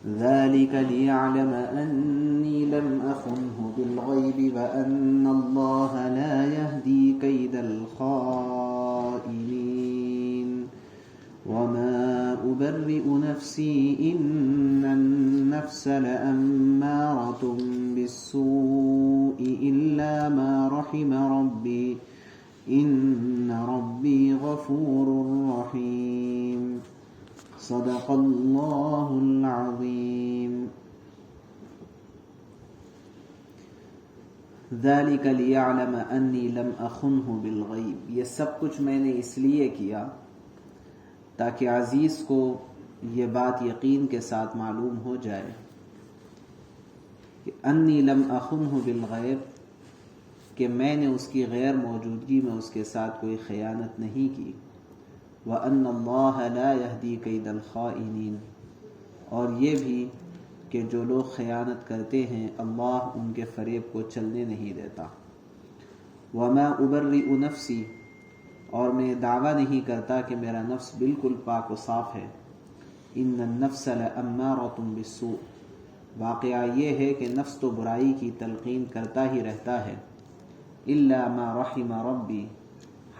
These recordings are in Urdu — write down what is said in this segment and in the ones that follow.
ذلك ليعلم أني لم أخنه بالغيب وأن الله لا يهدي كيد الخائنين وما أبرئ نفسي إن النفس لأمارة بالسوء إلا ما رحم ربي إن ربي غفور رحيم صدق اللہ العظیم۔ ذلك ليعلم أني لم أخنه بالغیب، یہ سب کچھ میں نے اس لیے کیا تاکہ عزیز کو یہ بات یقین کے ساتھ معلوم ہو جائے کہ انی لم اخنه بالغیب، کہ میں نے اس کی غیر موجودگی میں اس کے ساتھ کوئی خیانت نہیں کی، وَأَنَّ اللَّهَ لَا يَهْدِي كَيْدَ الْخَائِنِينَ، اور یہ بھی کہ جو لوگ خیانت کرتے ہیں اللہ ان کے فریب کو چلنے نہیں دیتا۔ وَمَا أُبَرِّئُ نَفْسِي، اور میں دعویٰ نہیں کرتا کہ میرا نفس بالکل پاک و صاف ہے۔ إِنَّ النَّفْسَ لَأَمَّارَةٌ بِالسُّوءِ، واقعہ یہ ہے کہ نفس تو برائی کی تلقین کرتا ہی رہتا ہے، إِلَّا مَا رَحِمَ رَبِّي،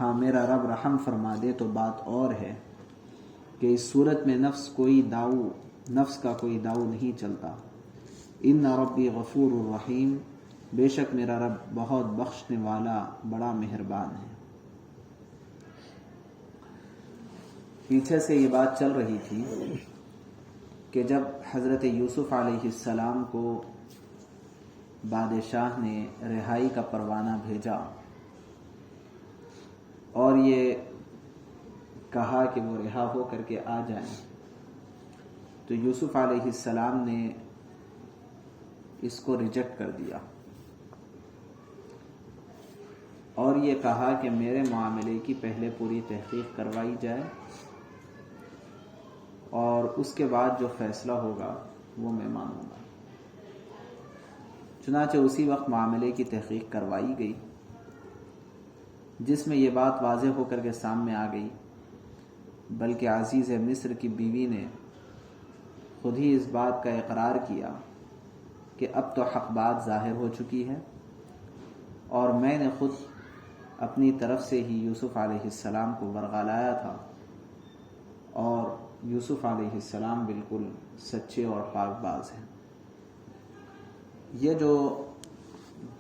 ہاں میرا رب رحم فرما دے تو بات اور ہے کہ اس صورت میں نفس کا کوئی داؤ نہیں چلتا۔ ان ربی غفور الرحیم، بے شک میرا رب بہت بخشنے والا بڑا مہربان ہے۔ پیچھے سے یہ بات چل رہی تھی کہ جب حضرت یوسف علیہ السلام کو بادشاہ نے رہائی کا پروانہ بھیجا اور یہ کہا کہ وہ رہا ہو کر کے آ جائیں، تو یوسف علیہ السلام نے اس کو ریجیکٹ کر دیا اور یہ کہا کہ میرے معاملے کی پہلے پوری تحقیق کروائی جائے اور اس کے بعد جو فیصلہ ہوگا وہ میں مانوں گا۔ چنانچہ اسی وقت معاملے کی تحقیق کروائی گئی، جس میں یہ بات واضح ہو کر کے سامنے آ گئی، بلکہ عزیز مصر کی بیوی نے خود ہی اس بات کا اقرار کیا کہ اب تو حق بات ظاہر ہو چکی ہے، اور میں نے خود اپنی طرف سے ہی یوسف علیہ السلام کو ورغلایا تھا، اور یوسف علیہ السلام بالکل سچے اور پاک باز ہیں۔ یہ جو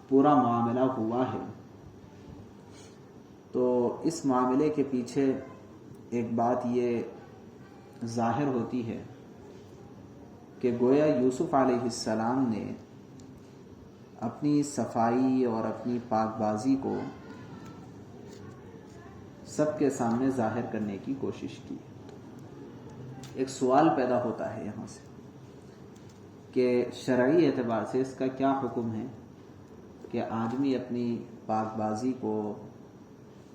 پورا معاملہ ہوا ہے، تو اس معاملے کے پیچھے ایک بات یہ ظاہر ہوتی ہے کہ گویا یوسف علیہ السلام نے اپنی صفائی اور اپنی پاک بازی کو سب کے سامنے ظاہر کرنے کی کوشش کی۔ ایک سوال پیدا ہوتا ہے یہاں سے کہ شرعی اعتبار سے اس کا کیا حکم ہے کہ آدمی اپنی پاک بازی کو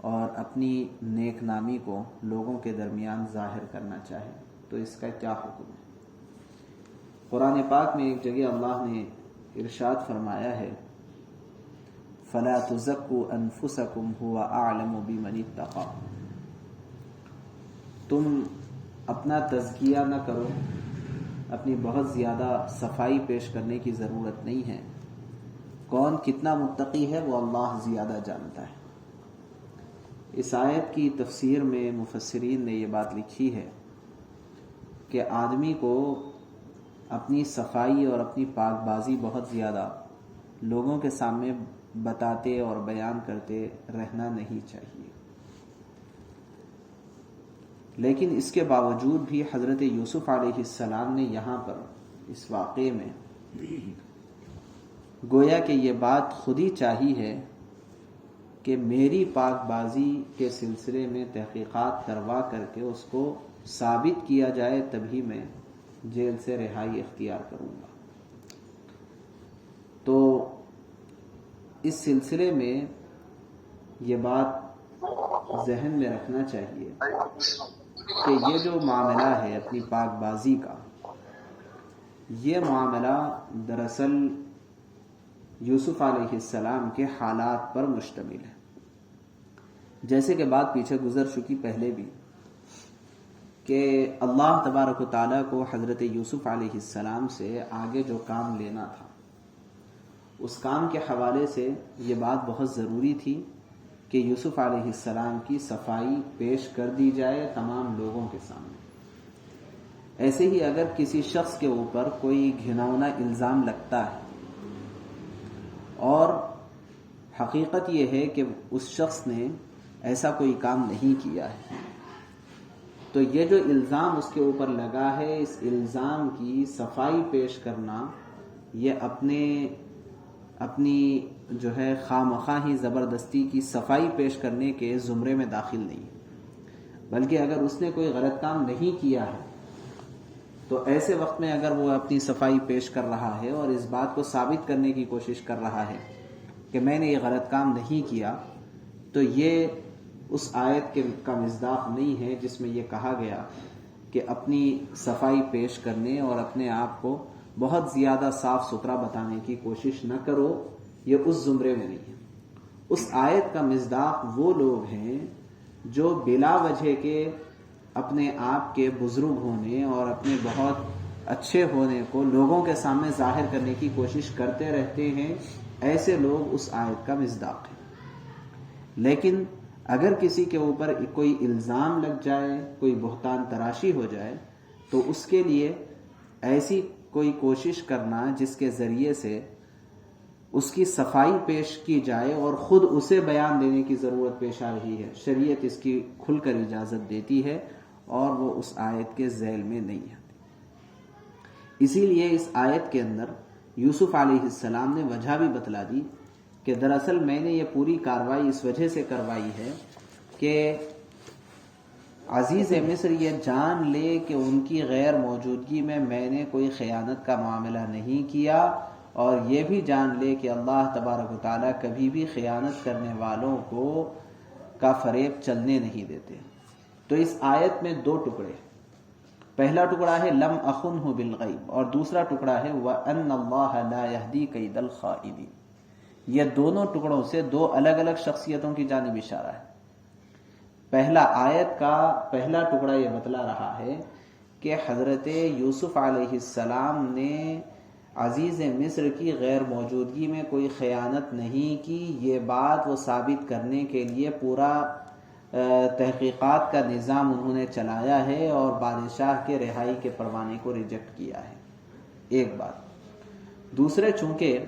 اور اپنی نیک نامی کو لوگوں کے درمیان ظاہر کرنا چاہے، تو اس کا کیا حکم ہے؟ قرآن پاک میں ایک جگہ اللہ نے ارشاد فرمایا ہے فَلَا تُزَكُّوا أَنفُسَكُمْ هُوَ أَعْلَمُ بِمَنِ اتَّقَى، تم اپنا تزکیہ نہ کرو، اپنی بہت زیادہ صفائی پیش کرنے کی ضرورت نہیں ہے، کون کتنا متقی ہے وہ اللہ زیادہ جانتا ہے۔ اس آیت کی تفسیر میں مفسرین نے یہ بات لکھی ہے کہ آدمی کو اپنی صفائی اور اپنی پاک بازی بہت زیادہ لوگوں کے سامنے بتاتے اور بیان کرتے رہنا نہیں چاہیے، لیکن اس کے باوجود بھی حضرت یوسف علیہ السلام نے یہاں پر اس واقعے میں گویا کہ یہ بات خود ہی چاہی ہے کہ میری پاک بازی کے سلسلے میں تحقیقات کروا کر کے اس کو ثابت کیا جائے تبھی میں جیل سے رہائی اختیار کروں گا۔ تو اس سلسلے میں یہ بات ذہن میں رکھنا چاہیے کہ یہ جو معاملہ ہے اپنی پاک بازی کا، یہ معاملہ دراصل یوسف علیہ السلام کے حالات پر مشتمل ہے، جیسے کہ بات پیچھے گزر چکی پہلے بھی کہ اللہ تبارک و تعالیٰ کو حضرت یوسف علیہ السلام سے آگے جو کام لینا تھا، اس کام کے حوالے سے یہ بات بہت ضروری تھی کہ یوسف علیہ السلام کی صفائی پیش کر دی جائے تمام لوگوں کے سامنے۔ ایسے ہی اگر کسی شخص کے اوپر کوئی گھناؤنا الزام لگتا ہے اور حقیقت یہ ہے کہ اس شخص نے ایسا کوئی کام نہیں کیا ہے، تو یہ جو الزام اس کے اوپر لگا ہے، اس الزام کی صفائی پیش کرنا یہ اپنی جو ہے خواہ ہی زبردستی کی صفائی پیش کرنے کے زمرے میں داخل نہیں ہے، بلکہ اگر اس نے کوئی غلط کام نہیں کیا ہے تو ایسے وقت میں اگر وہ اپنی صفائی پیش کر رہا ہے اور اس بات کو ثابت کرنے کی کوشش کر رہا ہے کہ میں نے یہ غلط کام نہیں کیا، تو یہ اس آیت کا مصداق نہیں ہے جس میں یہ کہا گیا کہ اپنی صفائی پیش کرنے اور اپنے آپ کو بہت زیادہ صاف ستھرا بتانے کی کوشش نہ کرو، یہ اس زمرے میں نہیں ہے۔ اس آیت کا مصداق وہ لوگ ہیں جو بلا وجہ کے اپنے آپ کے بزرگ ہونے اور اپنے بہت اچھے ہونے کو لوگوں کے سامنے ظاہر کرنے کی کوشش کرتے رہتے ہیں، ایسے لوگ اس آیت کا مصداق ہیں۔ لیکن اگر کسی کے اوپر کوئی الزام لگ جائے، کوئی بہتان تراشی ہو جائے، تو اس کے لیے ایسی کوئی کوشش کرنا جس کے ذریعے سے اس کی صفائی پیش کی جائے اور خود اسے بیان دینے کی ضرورت پیش آ رہی ہے، شریعت اس کی کھل کر اجازت دیتی ہے اور وہ اس آیت کے ذیل میں نہیں آتی۔ اسی لیے اس آیت کے اندر یوسف علیہ السلام نے وجہ بھی بتلا دی کہ دراصل میں نے یہ پوری کاروائی اس وجہ سے کروائی ہے کہ عزیز مصر یہ جان لے کہ ان کی غیر موجودگی میں نے کوئی خیانت کا معاملہ نہیں کیا، اور یہ بھی جان لے کہ اللہ تبارک و تعالیٰ کبھی بھی خیانت کرنے والوں کا فریب چلنے نہیں دیتے۔ تو اس آیت میں دو ٹکڑے، پہلا ٹکڑا ہے لم اخنہ بالغیب اور دوسرا ٹکڑا ہے وَأَنَّ اللَّهَ لَا يَهْدِي كَيْدَ الْخَائِنِينَ۔ یہ دونوں ٹکڑوں سے دو الگ الگ شخصیتوں کی جانب اشارہ ہے۔ پہلا آیت کا پہلا ٹکڑا یہ بتلا رہا ہے کہ حضرت یوسف علیہ السلام نے عزیز مصر کی غیر موجودگی میں کوئی خیانت نہیں کی، یہ بات وہ ثابت کرنے کے لیے پورا تحقیقات کا نظام انہوں نے چلایا ہے اور بادشاہ کے رہائی کے پروانے کو ریجیکٹ کیا ہے، ایک بات۔ دوسرے، چونکہ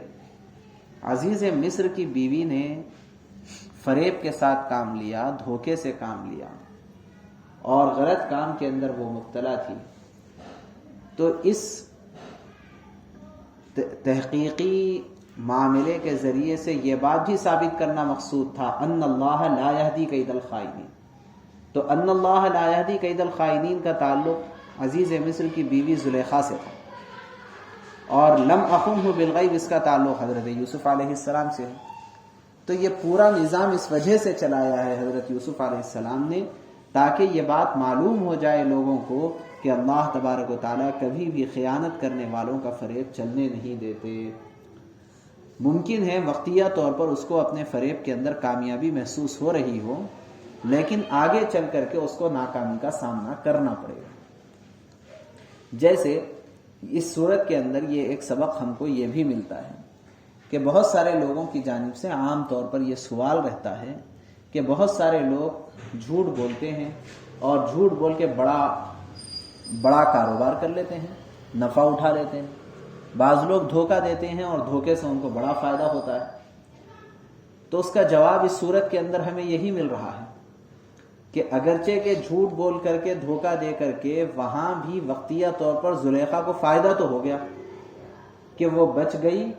عزیز مصر کی بیوی نے فریب کے ساتھ کام لیا، دھوکے سے کام لیا اور غلط کام کے اندر وہ مبتلا تھی، تو اس تحقیقی معاملے کے ذریعے سے یہ بات بھی ثابت کرنا مقصود تھا ان اللہ لا یہدی کید الخائنین۔ تو ان اللہ لا یہدی کید الخائنین کا تعلق عزیز مصر کی بیوی زلیخا سے تھا، اور لم اخنہ بالغیب اس کا تعلق حضرت یوسف علیہ السلام سے ہے۔ تو یہ پورا نظام اس وجہ سے چلایا ہے حضرت یوسف علیہ السلام نے تاکہ یہ بات معلوم ہو جائے لوگوں کو کہ اللہ تبارک و تعالیٰ کبھی بھی خیانت کرنے والوں کا فریب چلنے نہیں دیتے۔ ممکن ہے وقتیہ طور پر اس کو اپنے فریب کے اندر کامیابی محسوس ہو رہی ہو، لیکن آگے چل کر کے اس کو ناکامی کا سامنا کرنا پڑے گا۔ جیسے اس صورت کے اندر یہ ایک سبق ہم کو یہ بھی ملتا ہے کہ بہت سارے لوگوں کی جانب سے عام طور پر یہ سوال رہتا ہے کہ بہت سارے لوگ جھوٹ بولتے ہیں اور جھوٹ بول کے بڑا کاروبار کر لیتے ہیں، نفع اٹھا لیتے ہیں۔ بعض لوگ دھوکہ دیتے ہیں اور دھوکے سے ان کو بڑا فائدہ ہوتا ہے۔ تو اس کا جواب اس صورت کے اندر ہمیں یہی مل رہا ہے کہ اگرچہ کہ جھوٹ بول کر کے دھوکہ دے کر کے وہاں بھی وقتیہ طور پر زلیخا کو فائدہ تو ہو گیا کہ وہ بچ گئی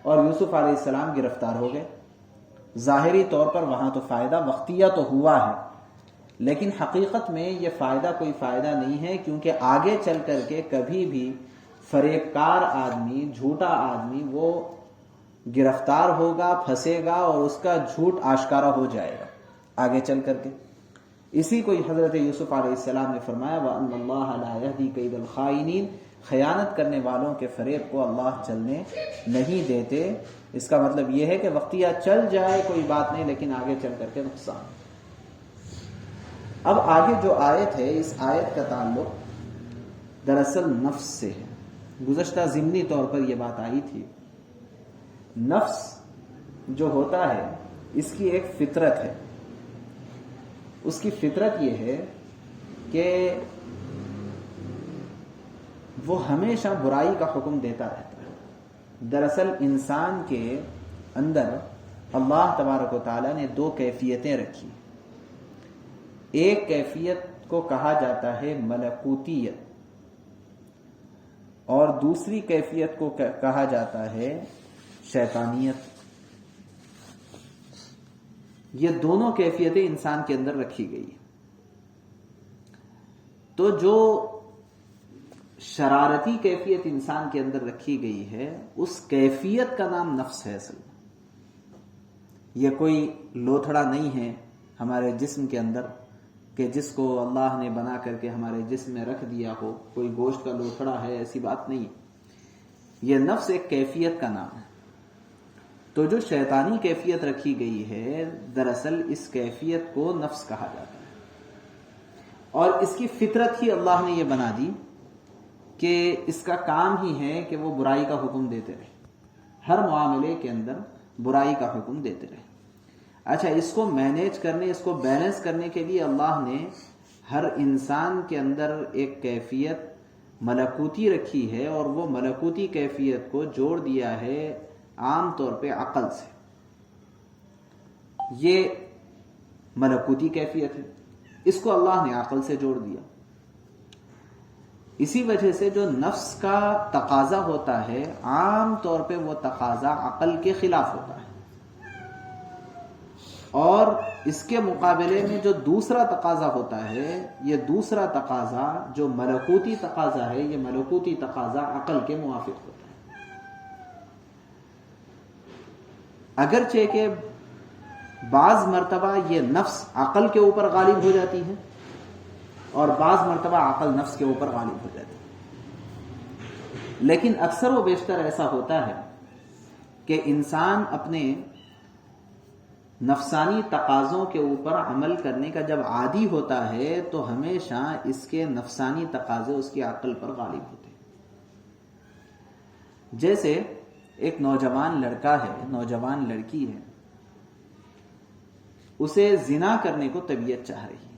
اور یوسف علیہ السلام گرفتار ہو گئے۔ ظاہری طور پر وہاں تو فائدہ وقتیہ تو ہوا ہے، لیکن حقیقت میں یہ فائدہ کوئی فائدہ نہیں ہے، کیونکہ آگے چل کر کے کبھی بھی فریب کار آدمی، جھوٹا آدمی وہ گرفتار ہوگا، پھنسے گا اور اس کا جھوٹ آشکارا ہو جائے گا آگے چل کر کے۔ اسی کو حضرت یوسف علیہ السلام نے فرمایا وَأَنَّ اللَّهَ لَا يَهْدِي كَيْدَ الْخَائِنِينَ، خیانت کرنے والوں کے فریب کو اللہ چلنے نہیں دیتے۔ اس کا مطلب یہ ہے کہ وقتیہ چل جائے کوئی بات نہیں، لیکن آگے چل کر کے نقصان۔ اب آگے جو آیت ہے اس آیت کا تعلق دراصل نفس سے ہے. گزشتہ ضمنی طور پر یہ بات آئی تھی. نفس جو ہوتا ہے اس کی ایک فطرت ہے. اس کی فطرت یہ ہے کہ وہ ہمیشہ برائی کا حکم دیتا رہتا ہے. دراصل انسان کے اندر اللہ تبارک و تعالیٰ نے دو کیفیتیں رکھی. ایک کیفیت کو کہا جاتا ہے ملکوتیت اور دوسری کیفیت کو کہا جاتا ہے شیطانیت. یہ دونوں کیفیتیں انسان کے اندر رکھی گئی. تو جو شرارتی کیفیت انسان کے اندر رکھی گئی ہے اس کیفیت کا نام نفس ہے. اصل یہ کوئی لوتھڑا نہیں ہے ہمارے جسم کے اندر کہ جس کو اللہ نے بنا کر کے ہمارے جسم میں رکھ دیا ہو. کوئی گوشت کا لوتھڑا ہے ایسی بات نہیں. یہ نفس ایک کیفیت کا نام ہے. تو جو شیطانی کیفیت رکھی گئی ہے دراصل اس کیفیت کو نفس کہا جاتا ہے. اور اس کی فطرت ہی اللہ نے یہ بنا دی کہ اس کا کام ہی ہے کہ وہ برائی کا حکم دیتے رہے. ہر معاملے کے اندر برائی کا حکم دیتے رہے. اچھا اس کو مینیج کرنے اس کو بیلنس کرنے کے لیے اللہ نے ہر انسان کے اندر ایک کیفیت ملکوتی رکھی ہے اور وہ ملکوتی کیفیت کو جوڑ دیا ہے عام طور پہ عقل سے. یہ ملکوتی کیفیت ہے. اس کو اللہ نے عقل سے جوڑ دیا. اسی وجہ سے جو نفس کا تقاضا ہوتا ہے عام طور پہ وہ تقاضا عقل کے خلاف ہوتا ہے. اور اس کے مقابلے میں جو دوسرا تقاضا ہوتا ہے یہ دوسرا تقاضا جو ملکوتی تقاضا ہے یہ ملکوتی تقاضا عقل کے موافق ہوتا ہے. اگرچہ کہ بعض مرتبہ یہ نفس عقل کے اوپر غالب ہو جاتی ہے اور بعض مرتبہ عقل نفس کے اوپر غالب ہو جاتی ہے. لیکن اکثر و بیشتر ایسا ہوتا ہے کہ انسان اپنے نفسانی تقاضوں کے اوپر عمل کرنے کا جب عادی ہوتا ہے تو ہمیشہ اس کے نفسانی تقاضے اس کی عقل پر غالب ہوتے ہیں. جیسے ایک نوجوان لڑکا ہے نوجوان لڑکی ہے اسے زنا کرنے کو طبیعت چاہ رہی ہے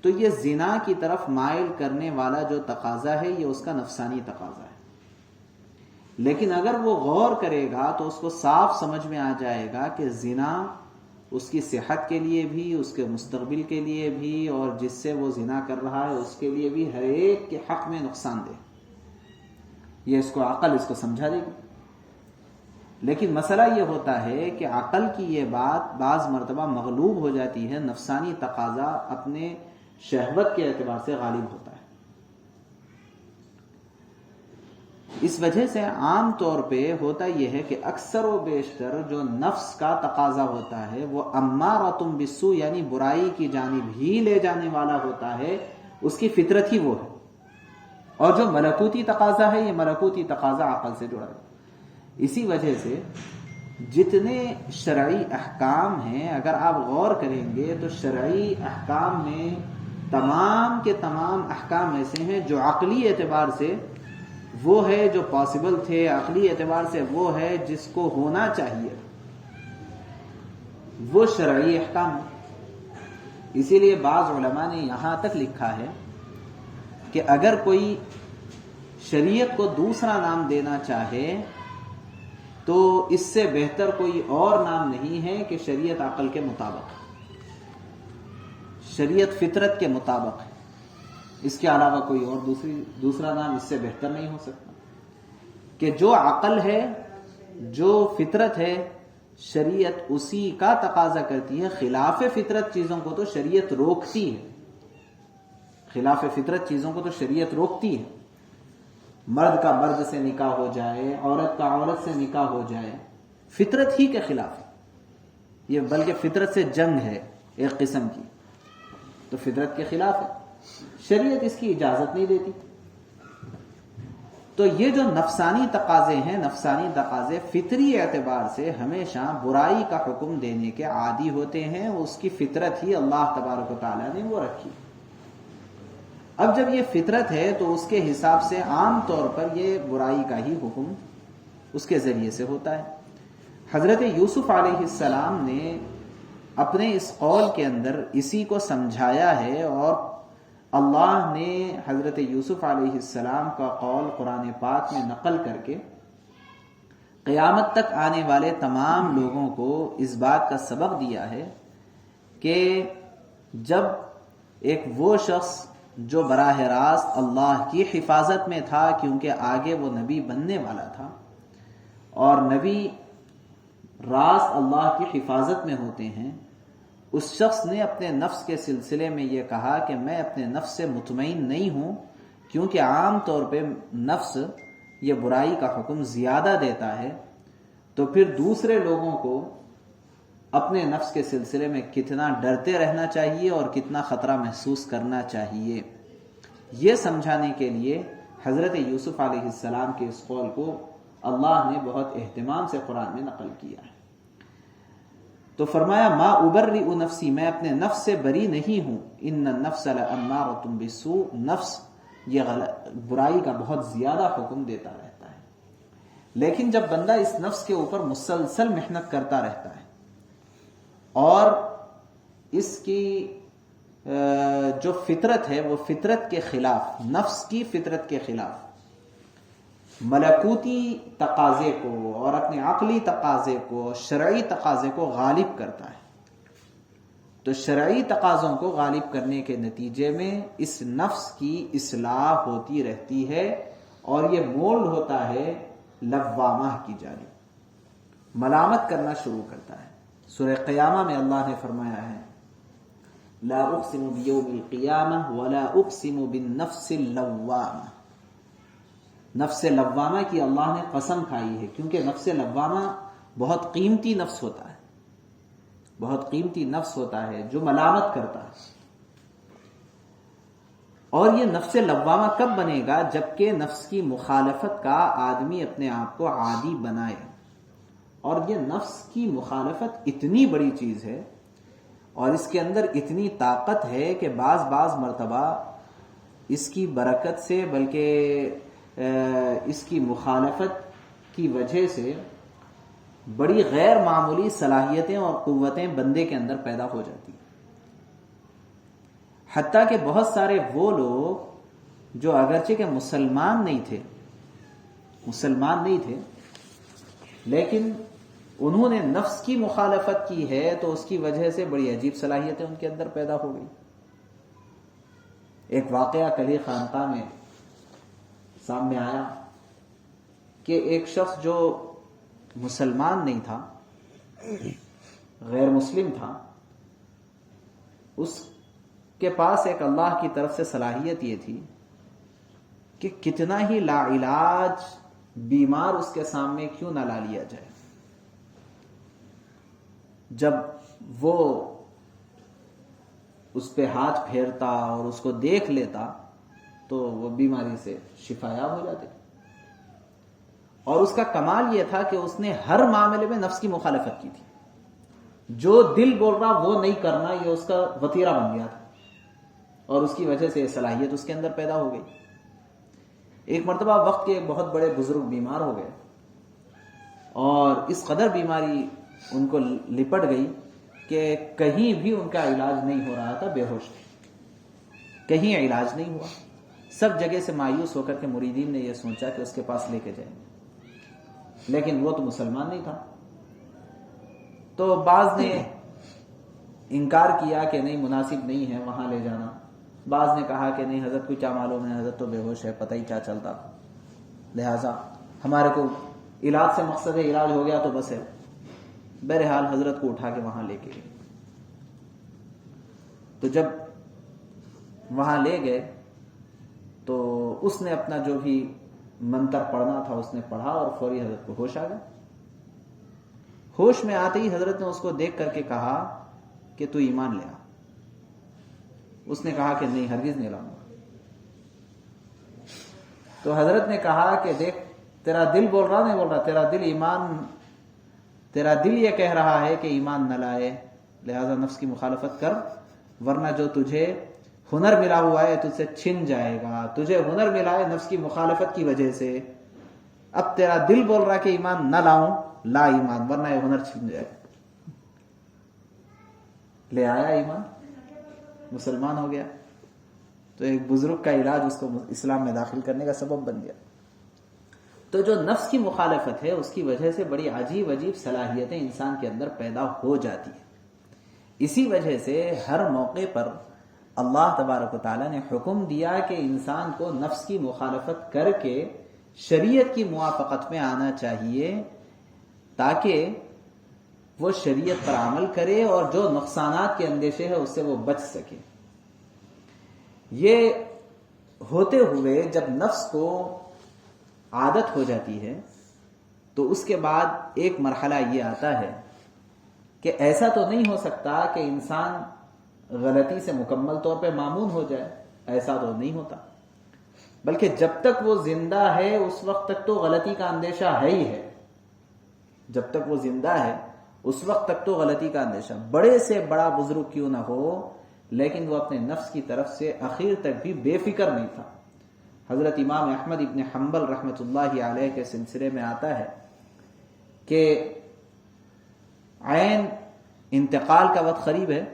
تو یہ زنا کی طرف مائل کرنے والا جو تقاضا ہے یہ اس کا نفسانی تقاضا ہے. لیکن اگر وہ غور کرے گا تو اس کو صاف سمجھ میں آ جائے گا کہ زنا اس کی صحت کے لیے بھی اس کے مستقبل کے لیے بھی اور جس سے وہ زنا کر رہا ہے اس کے لیے بھی ہر ایک کے حق میں نقصان دہ. یہ اس کو عقل اس کو سمجھا دے گی. لیکن مسئلہ یہ ہوتا ہے کہ عقل کی یہ بات بعض مرتبہ مغلوب ہو جاتی ہے. نفسانی تقاضا اپنے شہوت کے اعتبار سے غالب ہوتا ہے. اس وجہ سے عام طور پہ ہوتا یہ ہے کہ اکثر و بیشتر جو نفس کا تقاضا ہوتا ہے وہ امارۃ بالسوء یعنی برائی کی جانب ہی لے جانے والا ہوتا ہے. اس کی فطرت ہی وہ ہے. اور جو ملکوتی تقاضا ہے یہ ملکوتی تقاضا عقل سے جڑا ہے. اسی وجہ سے جتنے شرعی احکام ہیں اگر آپ غور کریں گے تو شرعی احکام میں تمام کے تمام احکام ایسے ہیں جو عقلی اعتبار سے وہ ہے جو پاسبل تھے, عقلی اعتبار سے وہ ہے جس کو ہونا چاہیے, وہ شرعی احکام. اسی لیے بعض علماء نے یہاں تک لکھا ہے کہ اگر کوئی شریعت کو دوسرا نام دینا چاہے تو اس سے بہتر کوئی اور نام نہیں ہے کہ شریعت عقل کے مطابق, شریعت فطرت کے مطابق ہے. اس کے علاوہ کوئی اور دوسرا نام اس سے بہتر نہیں ہو سکتا کہ جو عقل ہے جو فطرت ہے شریعت اسی کا تقاضا کرتی ہے. خلاف فطرت چیزوں کو تو شریعت روکتی ہے, خلاف فطرت چیزوں کو تو شریعت روکتی ہے. مرد کا مرد سے نکاح ہو جائے, عورت کا عورت سے نکاح ہو جائے, فطرت ہی کے خلاف ہے یہ, بلکہ فطرت سے جنگ ہے ایک قسم کی, تو فطرت کے خلاف ہے. شریعت اس کی اجازت نہیں دیتی. تو یہ جو نفسانی تقاضے ہیں، نفسانی تقاضے فطری اعتبار سے ہمیشہ برائی کا حکم دینے کے عادی ہوتے ہیں، اس کی فطرت ہی اللہ تبارک و تعالیٰ نے وہ رکھی۔ اب جب یہ فطرت ہے تو اس کے حساب سے عام طور پر یہ برائی کا ہی حکم اس کے ذریعے سے ہوتا ہے۔ حضرت یوسف علیہ السلام نے اپنے اس قول کے اندر اسی کو سمجھایا ہے، اور اللہ نے حضرت یوسف علیہ السلام کا قول قرآن پاک میں نقل کر کے قیامت تک آنے والے تمام لوگوں کو اس بات کا سبق دیا ہے کہ جب ایک وہ شخص جو براہ راست اللہ کی حفاظت میں تھا، کیونکہ آگے وہ نبی بننے والا تھا، اور نبی راست اللہ کی حفاظت میں ہوتے ہیں، اس شخص نے اپنے نفس کے سلسلے میں یہ کہا کہ میں اپنے نفس سے مطمئن نہیں ہوں، کیونکہ عام طور پہ نفس یہ برائی کا حکم زیادہ دیتا ہے، تو پھر دوسرے لوگوں کو اپنے نفس کے سلسلے میں کتنا ڈرتے رہنا چاہیے اور کتنا خطرہ محسوس کرنا چاہیے۔ یہ سمجھانے کے لیے حضرت یوسف علیہ السلام کے اس قول کو اللہ نے بہت اہتمام سے قرآن میں نقل کیا ہے۔ تو فرمایا ما ابرئ نفسی، میں اپنے نفس سے بری نہیں ہوں، ان النفس لامارۃ بالسوء، نفس یہ برائی کا بہت زیادہ حکم دیتا رہتا ہے۔ لیکن جب بندہ اس نفس کے اوپر مسلسل محنت کرتا رہتا ہے اور اس کی جو فطرت ہے وہ فطرت کے خلاف، نفس کی فطرت کے خلاف ملکوتی تقاضے کو اور اپنے عقلی تقاضے کو، شرعی تقاضے کو غالب کرتا ہے، تو شرعی تقاضوں کو غالب کرنے کے نتیجے میں اس نفس کی اصلاح ہوتی رہتی ہے، اور یہ مولڈ ہوتا ہے لوامہ کی جانب، ملامت کرنا شروع کرتا ہے۔ سورہ قیامہ میں اللہ نے فرمایا ہے لا اقسم بیوم القیامہ ولا اقسم بالنفس اللوامہ، نفس لوامہ کی اللہ نے قسم کھائی ہے، کیونکہ نفس لوامہ بہت قیمتی نفس ہوتا ہے، بہت قیمتی نفس ہوتا ہے جو ملامت کرتا ہے۔ اور یہ نفس لوامہ کب بنے گا؟ جبکہ نفس کی مخالفت کا آدمی اپنے آپ کو عادی بنائے، اور یہ نفس کی مخالفت اتنی بڑی چیز ہے اور اس کے اندر اتنی طاقت ہے کہ بعض مرتبہ اس کی برکت سے، بلکہ اس کی مخالفت کی وجہ سے بڑی غیر معمولی صلاحیتیں اور قوتیں بندے کے اندر پیدا ہو جاتی ہیں۔ حتیٰ کہ بہت سارے وہ لوگ جو اگرچہ کہ مسلمان نہیں تھے لیکن انہوں نے نفس کی مخالفت کی ہے، تو اس کی وجہ سے بڑی عجیب صلاحیتیں ان کے اندر پیدا ہو گئی۔ ایک واقعہ کلی خانقاہ میں سامنے آیا کہ ایک شخص جو مسلمان نہیں تھا، غیر مسلم تھا، اس کے پاس ایک اللہ کی طرف سے صلاحیت یہ تھی کہ کتنا ہی لا علاج بیمار اس کے سامنے کیوں نہ لا لیا جائے، جب وہ اس پہ ہاتھ پھیرتا اور اس کو دیکھ لیتا تو وہ بیماری سے شفا یاب ہو جاتے۔ اور اس کا کمال یہ تھا کہ اس نے ہر معاملے میں نفس کی مخالفت کی تھی، جو دل بول رہا وہ نہیں کرنا، یہ اس کا وتیرہ بن گیا تھا، اور اس کی وجہ سے یہ صلاحیت اس کے اندر پیدا ہو گئی۔ ایک مرتبہ وقت کے بہت بڑے بزرگ بیمار ہو گئے، اور اس قدر بیماری ان کو لپٹ گئی کہ کہیں بھی ان کا علاج نہیں ہو رہا تھا، بے ہوش تھے، کہیں علاج نہیں ہوا۔ سب جگہ سے مایوس ہو کر کے مریدین نے یہ سوچا کہ اس کے پاس لے کے جائیں گے، لیکن وہ تو مسلمان نہیں تھا۔ تو بعض نے انکار کیا کہ نہیں، مناسب نہیں ہے وہاں لے جانا، بعض نے کہا کہ نہیں حضرت کو کیا معلوم ہے، حضرت تو بے ہوش ہے، پتہ ہی کیا چلتا، لہٰذا ہمارے کو علاج سے مقصد ہے، علاج ہو گیا تو بس ہے۔ بہرحال حضرت کو اٹھا کے وہاں لے کے گئے۔ تو جب وہاں لے گئے تو اس نے اپنا جو بھی منتر پڑھنا تھا اس نے پڑھا، اور فوری حضرت کو ہوش آ گیا۔ ہوش میں آتے ہی حضرت نے اس کو دیکھ کر کے کہا کہ تو ایمان لے آ۔ اس نے کہا کہ نہیں، ہرگز نہیں لاؤں گا۔ تو حضرت نے کہا کہ دیکھ تیرا دل بول رہا نہیں بول رہا، تیرا دل یہ کہہ رہا ہے کہ ایمان نہ لائے، لہذا نفس کی مخالفت کر، ورنہ جو تجھے ہنر ملا ہوا ہے تجھ سے چھن جائے گا. تجھے ہنر ملا ہے نفس کی مخالفت کی وجہ سے، اب تیرا دل بول رہا کہ ایمان نہ لاؤں، لا ایمان، ورنہ یہ ہنر چھن جائے. لے آیا ایمان، مسلمان ہو گیا. تو ایک بزرگ کا علاج اس کو اسلام میں داخل کرنے کا سبب بن گیا. تو جو نفس کی مخالفت ہے اس کی وجہ سے بڑی عجیب صلاحیتیں انسان کے اندر پیدا ہو جاتی ہیں. اسی وجہ سے ہر موقع پر اللہ تبارک و تعالیٰ نے حکم دیا کہ انسان کو نفس کی مخالفت کر کے شریعت کی موافقت میں آنا چاہیے، تاکہ وہ شریعت پر عمل کرے اور جو نقصانات کے اندیشے ہے اس سے وہ بچ سکے. یہ ہوتے ہوئے جب نفس کو عادت ہو جاتی ہے تو اس کے بعد ایک مرحلہ یہ آتا ہے کہ ایسا تو نہیں ہو سکتا کہ انسان غلطی سے مکمل طور پہ مامون ہو جائے، ایسا تو نہیں ہوتا، بلکہ جب تک وہ زندہ ہے اس وقت تک تو غلطی کا اندیشہ ہے ہی ہے. جب تک وہ زندہ ہے اس وقت تک تو غلطی کا اندیشہ، بڑے سے بڑا بزرگ کیوں نہ ہو، لیکن وہ اپنے نفس کی طرف سے اخیر تک بھی بے فکر نہیں تھا. حضرت امام احمد ابن حنبل رحمۃ اللہ علیہ کے سلسلے میں آتا ہے کہ عین انتقال کا وقت قریب ہے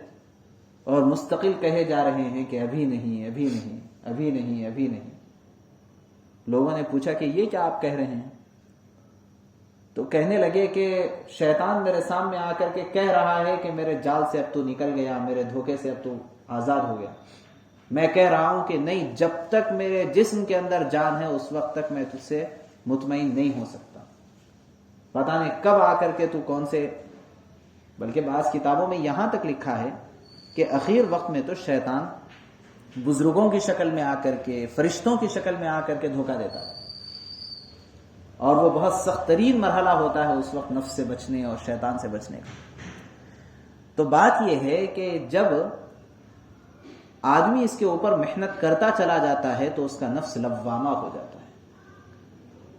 اور مستقل کہے جا رہے ہیں کہ ابھی نہیں ابھی نہیں ابھی نہیں ابھی نہیں. لوگوں نے پوچھا کہ یہ کیا آپ کہہ رہے ہیں؟ تو کہنے لگے کہ شیطان میرے سامنے آ کر کے کہہ رہا ہے کہ میرے جال سے اب تو نکل گیا، میرے دھوکے سے اب تو آزاد ہو گیا. میں کہہ رہا ہوں کہ نہیں، جب تک میرے جسم کے اندر جان ہے اس وقت تک میں تجھ سے مطمئن نہیں ہو سکتا. پتہ نہیں کب آ کر کے تو کون سے، بلکہ بعض کتابوں میں یہاں تک لکھا ہے کہ اخیر وقت میں تو شیطان بزرگوں کی شکل میں آ کر کے، فرشتوں کی شکل میں آ کر کے دھوکہ دیتا ہے، اور وہ بہت سخت ترین مرحلہ ہوتا ہے اس وقت نفس سے بچنے اور شیطان سے بچنے کا. تو بات یہ ہے کہ جب آدمی اس کے اوپر محنت کرتا چلا جاتا ہے تو اس کا نفس لوامہ ہو جاتا ہے.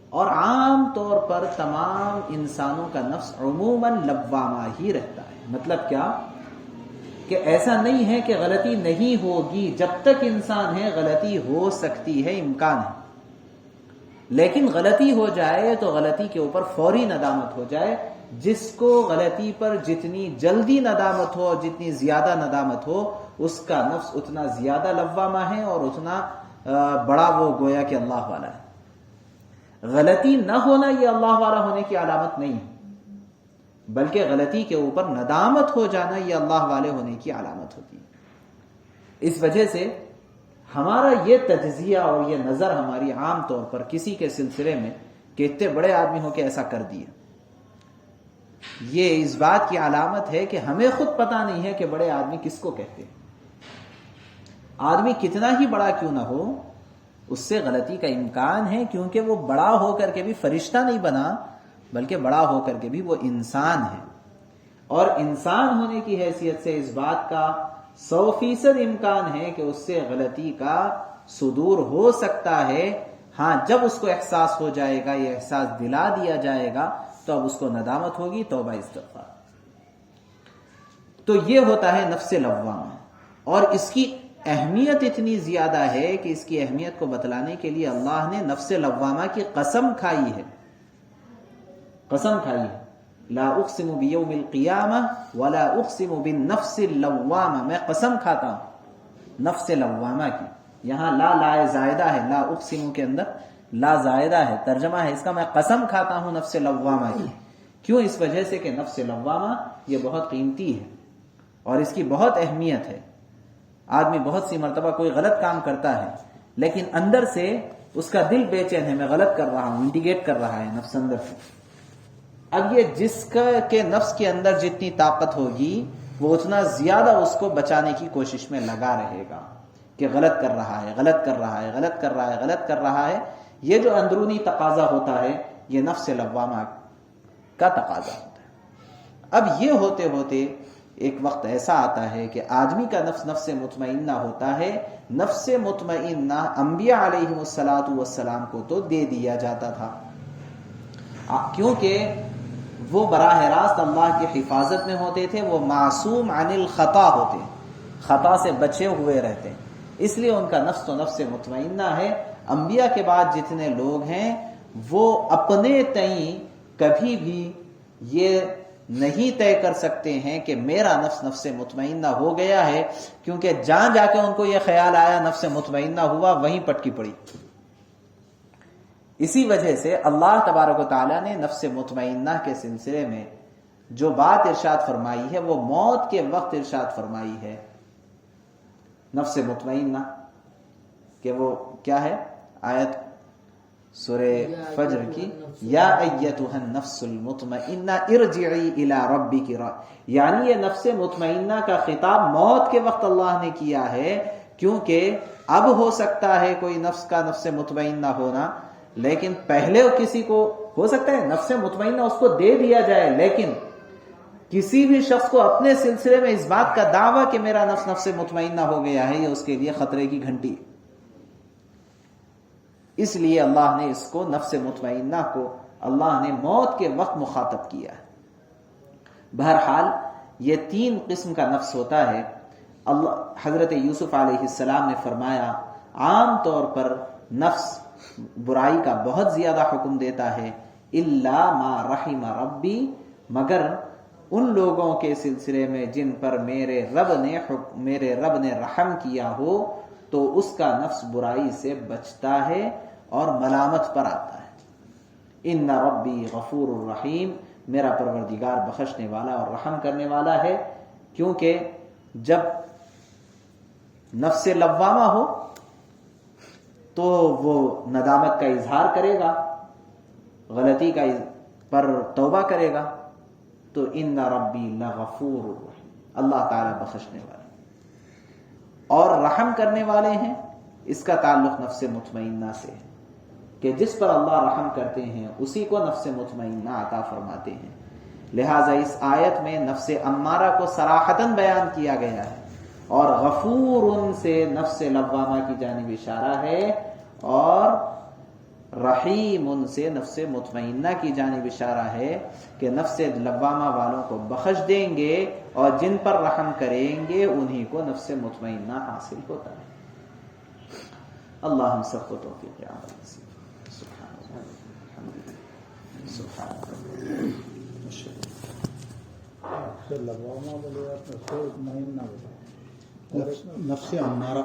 اور عام طور پر تمام انسانوں کا نفس عموماً لوامہ ہی رہتا ہے. مطلب کیا کہ ایسا نہیں ہے کہ غلطی نہیں ہوگی، جب تک انسان ہے غلطی ہو سکتی ہے، امکان ہے، لیکن غلطی ہو جائے تو غلطی کے اوپر فوری ندامت ہو جائے. جس کو غلطی پر جتنی جلدی ندامت ہو، جتنی زیادہ ندامت ہو، اس کا نفس اتنا زیادہ لوامہ ہے اور اتنا بڑا وہ گویا کہ اللہ والا ہے. غلطی نہ ہونا یہ اللہ والا ہونے کی علامت نہیں ہے، بلکہ غلطی کے اوپر ندامت ہو جانا یہ اللہ والے ہونے کی علامت ہوتی ہے. اس وجہ سے ہمارا یہ تجزیہ اور یہ نظر ہماری عام طور پر کسی کے سلسلے میں کہ اتنے بڑے آدمی ہو کے ایسا کر دیے، یہ اس بات کی علامت ہے کہ ہمیں خود پتہ نہیں ہے کہ بڑے آدمی کس کو کہتے ہیں. آدمی کتنا ہی بڑا کیوں نہ ہو اس سے غلطی کا امکان ہے، کیونکہ وہ بڑا ہو کر کے بھی فرشتہ نہیں بنا، بلکہ بڑا ہو کر کے بھی وہ انسان ہے. اور انسان ہونے کی حیثیت سے اس بات کا 100% امکان ہے کہ اس سے غلطی کا صدور ہو سکتا ہے. ہاں، جب اس کو احساس ہو جائے گا، یہ احساس دلا دیا جائے گا، تو اب اس کو ندامت ہوگی، توبہ استغفار. تو یہ ہوتا ہے نفس لوامہ، اور اس کی اہمیت اتنی زیادہ ہے کہ اس کی اہمیت کو بتلانے کے لیے اللہ نے نفس لوامہ کی قسم کھائی ہے. قسم کھائی ہے، لا اقسم بیوم القیامہ ولا اقسم بالنفس اللوامہ، میں قسم کھاتا ہوں نفس لوامہ کی. یہاں لا زائدہ ہے، لا اقسم کے اندر لا زائدہ ہے، ترجمہ ہے اس کا میں قسم کھاتا ہوں نفس لوامہ کی. کیوں؟ اس وجہ سے کہ نفس لوامہ یہ بہت قیمتی ہے اور اس کی بہت اہمیت ہے. آدمی بہت سی مرتبہ کوئی غلط کام کرتا ہے لیکن اندر سے اس کا دل بے چین ہے، میں غلط کر رہا ہوں، انڈیکیٹ کر رہا ہے نفس اندر سے. اب یہ جس کا کہ نفس کے اندر جتنی طاقت ہوگی وہ اتنا زیادہ اس کو بچانے کی کوشش میں لگا رہے گا کہ غلط کر رہا ہے، غلط کر رہا ہے، غلط کر رہا ہے، غلط کر رہا ہے. یہ جو اندرونی تقاضا ہوتا ہے یہ نفس لوامہ کا تقاضا ہوتا ہے. اب یہ ہوتے ہوتے ایک وقت ایسا آتا ہے کہ آدمی کا نفس نفس مطمئنہ ہوتا ہے. نفس مطمئنہ انبیاء علیہم السلام کو تو دے دیا جاتا تھا، کیونکہ وہ براہ راست اللہ کی حفاظت میں ہوتے تھے، وہ معصوم عن الخطا ہوتے، خطا سے بچے ہوئے رہتے، اس لیے ان کا نفس تو نفس مطمئنہ ہے. انبیاء کے بعد جتنے لوگ ہیں وہ اپنے تئیں کبھی بھی یہ نہیں طے کر سکتے ہیں کہ میرا نفس نفس مطمئنہ ہو گیا ہے، کیونکہ جہاں جا کے ان کو یہ خیال آیا نفس مطمئنہ ہوا، وہیں پٹکی پڑی. اسی وجہ سے اللہ تبارک و تعالیٰ نے نفس مطمئنہ کے سلسلے میں جو بات ارشاد فرمائی ہے وہ موت کے وقت ارشاد فرمائی ہے. نفس مطمئنہ کہ وہ کیا ہے؟ آیت سورہ فجر کی، یا ایتھا النفس المطمئنہ ارجعی الی ربک، یعنی یہ نفس مطمئنہ کا خطاب موت کے وقت اللہ نے کیا ہے، کیونکہ اب ہو سکتا ہے کوئی نفس کا نفس مطمئنہ ہونا، لیکن پہلے کسی کو ہو سکتا ہے نفس مطمئنہ اس کو دے دیا جائے، لیکن کسی بھی شخص کو اپنے سلسلے میں اس بات کا دعویٰ کہ میرا نفس نفس مطمئنہ ہو گیا ہے، یہ اس کے لیے خطرے کی گھنٹی. اس لیے اللہ نے اس کو نفس مطمئنہ کو اللہ نے موت کے وقت مخاطب کیا ہے. بہرحال یہ 3 قسم کا نفس ہوتا ہے. اللہ حضرت یوسف علیہ السلام نے فرمایا عام طور پر نفس برائی کا بہت زیادہ حکم دیتا ہے، الا ما رحم ربی، مگر ان لوگوں کے سلسلے میں جن پر میرے رب نے رحم کیا ہو تو اس کا نفس برائی سے بچتا ہے اور ملامت پر آتا ہے. ان ربی غفور الرحیم، میرا پروردگار بخشنے والا اور رحم کرنے والا ہے. کیونکہ جب نفس لوامہ ہو تو وہ ندامت کا اظہار کرے گا، غلطی کا پر توبہ کرے گا، تو ان ربی لغفور الرحیم، اللہ تعالیٰ بخشنے والے اور رحم کرنے والے ہیں. اس کا تعلق نفس مطمئنہ سے ہے کہ جس پر اللہ رحم کرتے ہیں اسی کو نفس مطمئنہ عطا فرماتے ہیں. لہٰذا اس آیت میں نفس امارہ کو صراحتاً بیان کیا گیا ہے، اور غفور سے نفس لوامہ کی جانب اشارہ ہے، اور رحیم سے نفس مطمئنہ کی جانب اشارہ ہے کہ نفس لوامہ والوں کو بخش دیں گے اور جن پر رحم کریں گے انہی کو نفس مطمئنہ حاصل ہوتا ہے. اللہ ہم سب کو توفیق عمل نصیب. نفس امارہ